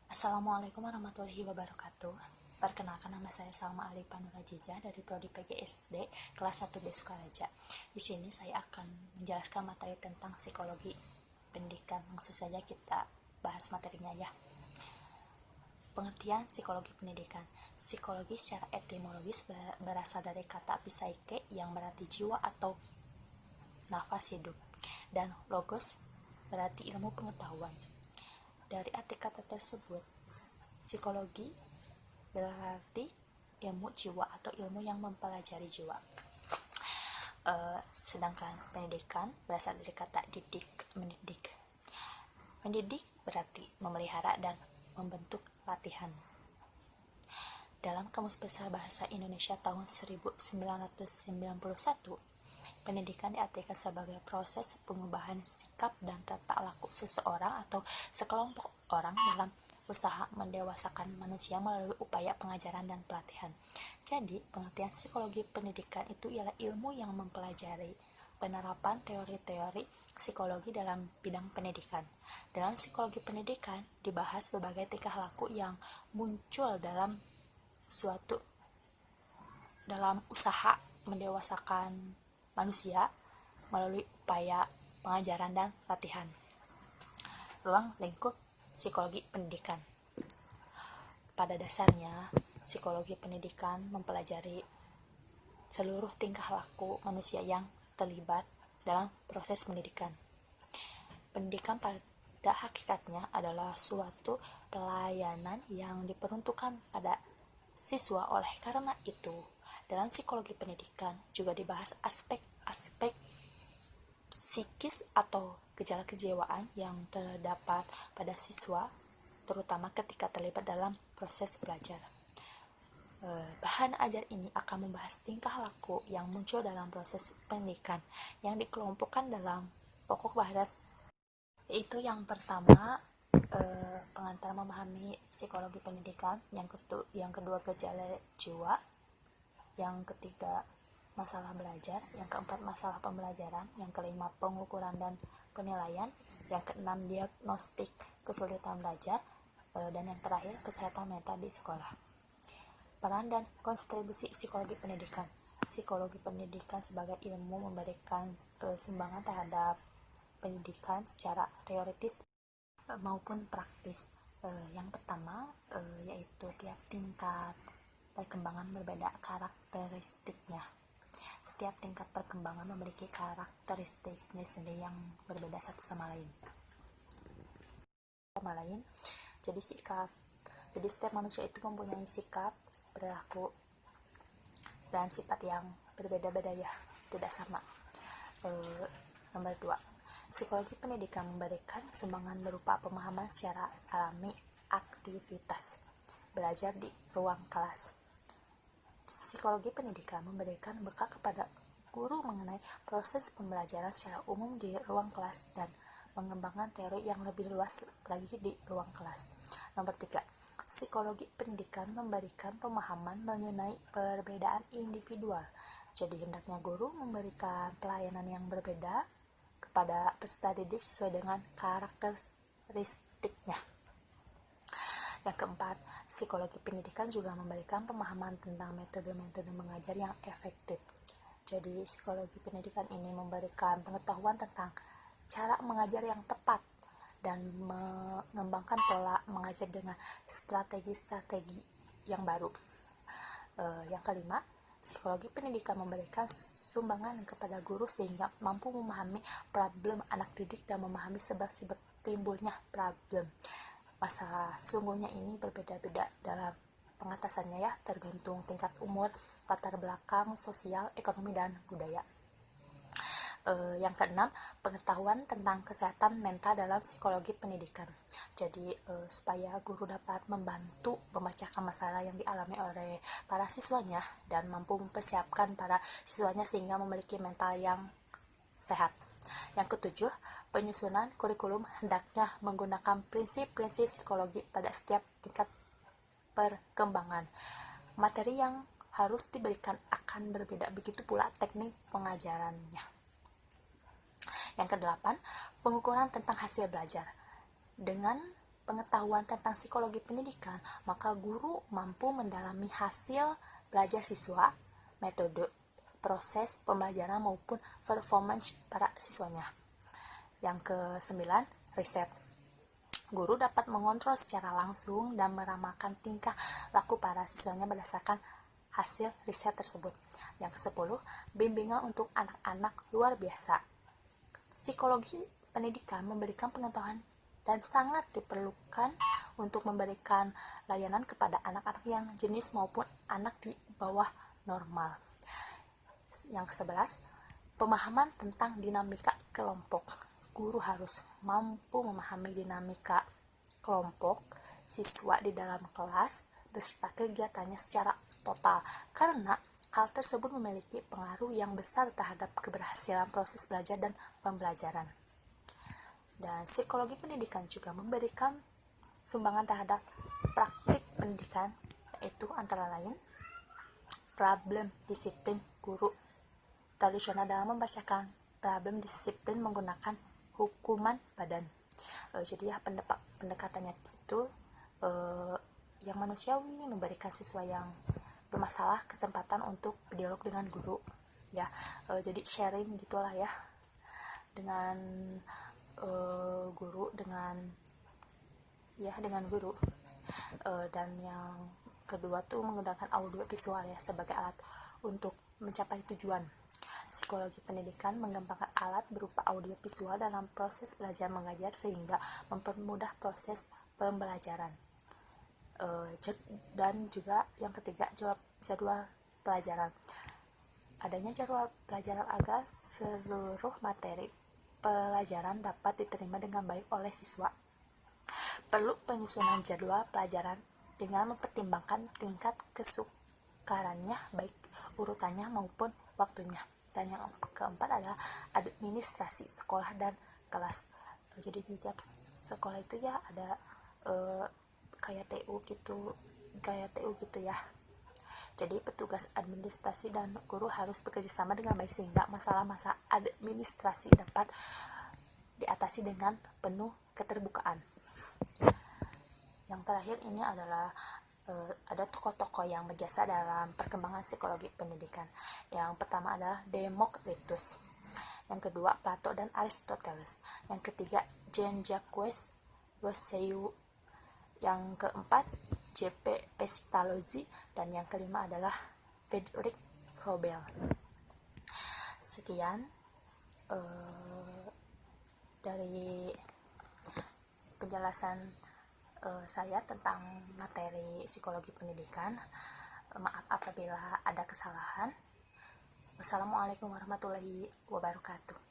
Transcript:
Assalamualaikum warahmatullahi wabarakatuh. Perkenalkan, nama saya Salma Alifa Nurajijah dari Prodi PGSD kelas 1B Sukaraja. Di sini saya akan menjelaskan materi tentang psikologi pendidikan. Langsung saja kita bahas materinya ya. Pengertian psikologi pendidikan. Psikologi secara etimologis berasal dari kata psyche yang berarti jiwa atau nafas hidup, dan logos berarti ilmu pengetahuan. Dari arti kata tersebut, psikologi berarti ilmu jiwa atau ilmu yang mempelajari jiwa. Sedangkan pendidikan berasal dari kata didik, mendidik. Mendidik berarti memelihara dan membentuk latihan. Dalam Kamus Besar Bahasa Indonesia tahun 1991, pendidikan diartikan sebagai proses pengubahan sikap dan tata laku seseorang atau sekelompok orang dalam usaha mendewasakan manusia melalui upaya pengajaran dan pelatihan. Jadi, pengertian psikologi pendidikan itu ialah ilmu yang mempelajari penerapan teori-teori psikologi dalam bidang pendidikan. Dalam psikologi pendidikan dibahas berbagai tingkah laku yang muncul dalam usaha mendewasakan manusia melalui upaya pengajaran dan latihan. Ruang lingkup psikologi pendidikan. Pada dasarnya, psikologi pendidikan mempelajari seluruh tingkah laku manusia yang terlibat dalam proses pendidikan. Pendidikan pada hakikatnya adalah suatu pelayanan yang diperuntukkan pada siswa. Oleh karena itu, dalam psikologi pendidikan juga dibahas aspek-aspek psikis atau gejala kejiwaan yang terdapat pada siswa, terutama ketika terlibat dalam proses belajar. Bahan ajar ini akan membahas tingkah laku yang muncul dalam proses pendidikan yang dikelompokkan dalam pokok bahasan. Itu yang pertama, pengantar memahami psikologi pendidikan, yang kedua gejala jiwa, yang ketiga masalah belajar, yang keempat masalah pembelajaran, yang kelima pengukuran dan penilaian, yang keenam diagnostik kesulitan belajar, dan yang terakhir kesehatan mental di sekolah. Peran dan kontribusi psikologi pendidikan. Psikologi pendidikan sebagai ilmu memberikan sumbangan terhadap pendidikan secara teoritis maupun praktis. Yang pertama yaitu tiap tingkat perkembangan berbeda karakteristiknya. Setiap tingkat perkembangan memiliki karakteristik sendiri yang berbeda satu sama lain. Jadi setiap manusia itu mempunyai sikap, perilaku, dan sifat yang berbeda-beda ya, tidak sama. Nomor 2, psikologi pendidikan memberikan sumbangan berupa pemahaman secara alami aktivitas belajar di ruang kelas. Psikologi pendidikan memberikan bekal kepada guru mengenai proses pembelajaran secara umum di ruang kelas dan mengembangkan teori yang lebih luas lagi di ruang kelas. Nomor 3, psikologi pendidikan memberikan pemahaman mengenai perbedaan individual. Jadi hendaknya guru memberikan pelayanan yang berbeda kepada peserta didik sesuai dengan karakteristiknya. Yang keempat, psikologi pendidikan juga memberikan pemahaman tentang metode-metode mengajar yang efektif. Jadi psikologi pendidikan ini memberikan pengetahuan tentang cara mengajar yang tepat dan mengembangkan pola mengajar dengan strategi-strategi yang baru. Yang kelima, psikologi pendidikan memberikan sumbangan kepada guru sehingga mampu memahami problem anak didik dan memahami sebab-sebab timbulnya problem. Masalah sungguhnya ini berbeda-beda dalam pengatasannya ya, tergantung tingkat umur, latar belakang sosial, ekonomi, dan budaya. Yang keenam, pengetahuan tentang kesehatan mental dalam psikologi pendidikan. Jadi supaya guru dapat membantu memecahkan masalah yang dialami oleh para siswanya dan mampu mempersiapkan para siswanya sehingga memiliki mental yang sehat. Yang ketujuh, penyusunan kurikulum hendaknya menggunakan prinsip-prinsip psikologi pada setiap tingkat perkembangan. Materi yang harus diberikan akan berbeda, begitu pula teknik pengajarannya. Yang kedelapan, pengukuran tentang hasil belajar. Dengan pengetahuan tentang psikologi pendidikan, maka guru mampu mendalami hasil belajar siswa, metode, proses pembelajaran maupun performance para siswanya. Yang ke-9, riset. Guru dapat mengontrol secara langsung dan meramalkan tingkah laku para siswanya berdasarkan hasil riset tersebut. Yang ke-10, bimbingan untuk anak-anak luar biasa. Psikologi pendidikan memberikan pengetahuan dan sangat diperlukan untuk memberikan layanan kepada anak-anak yang jenis maupun anak di bawah normal. Yang ke-11, pemahaman tentang dinamika kelompok. Guru harus mampu memahami dinamika kelompok siswa di dalam kelas beserta kegiatannya secara total, karena hal tersebut memiliki pengaruh yang besar terhadap keberhasilan proses belajar dan pembelajaran. Dan psikologi pendidikan juga memberikan sumbangan terhadap praktik pendidikan, yaitu antara lain problem disiplin guru tradisional dalam membacakan problem disiplin menggunakan hukuman badan. Jadi ya pendekatannya itu yang manusiawi, memberikan siswa yang bermasalah kesempatan untuk berdialog dengan guru, ya. Jadi sharing gitulah ya dengan guru, dengan guru. Dan yang kedua tuh menggunakan audio visual ya sebagai alat untuk mencapai tujuan. Psikologi pendidikan mengembangkan alat berupa audio visual dalam proses belajar mengajar sehingga mempermudah proses pembelajaran. Dan juga yang ketiga, jadwal pelajaran. Adanya jadwal pelajaran agar seluruh materi pelajaran dapat diterima dengan baik oleh siswa. Perlu penyusunan jadwal pelajaran dengan mempertimbangkan tingkat kesukarannya, baik urutannya maupun waktunya. Dan yang keempat adalah administrasi sekolah dan kelas. Jadi di tiap sekolah itu ya ada kayak TU gitu ya. Jadi petugas administrasi dan guru harus bekerja sama dengan baik sehingga masalah-masalah administrasi dapat diatasi dengan penuh keterbukaan. Yang terakhir ini adalah ada tokoh-tokoh yang berjasa dalam perkembangan psikologi pendidikan. Yang pertama adalah Demokritus. Yang kedua Plato dan Aristoteles. Yang ketiga Jean-Jacques Rousseau. Yang keempat J.P. Pestalozzi, dan yang kelima adalah Frederick Froebel. Sekian dari penjelasan saya tentang materi psikologi pendidikan. Maaf apabila ada kesalahan. Wassalamualaikum warahmatullahi wabarakatuh.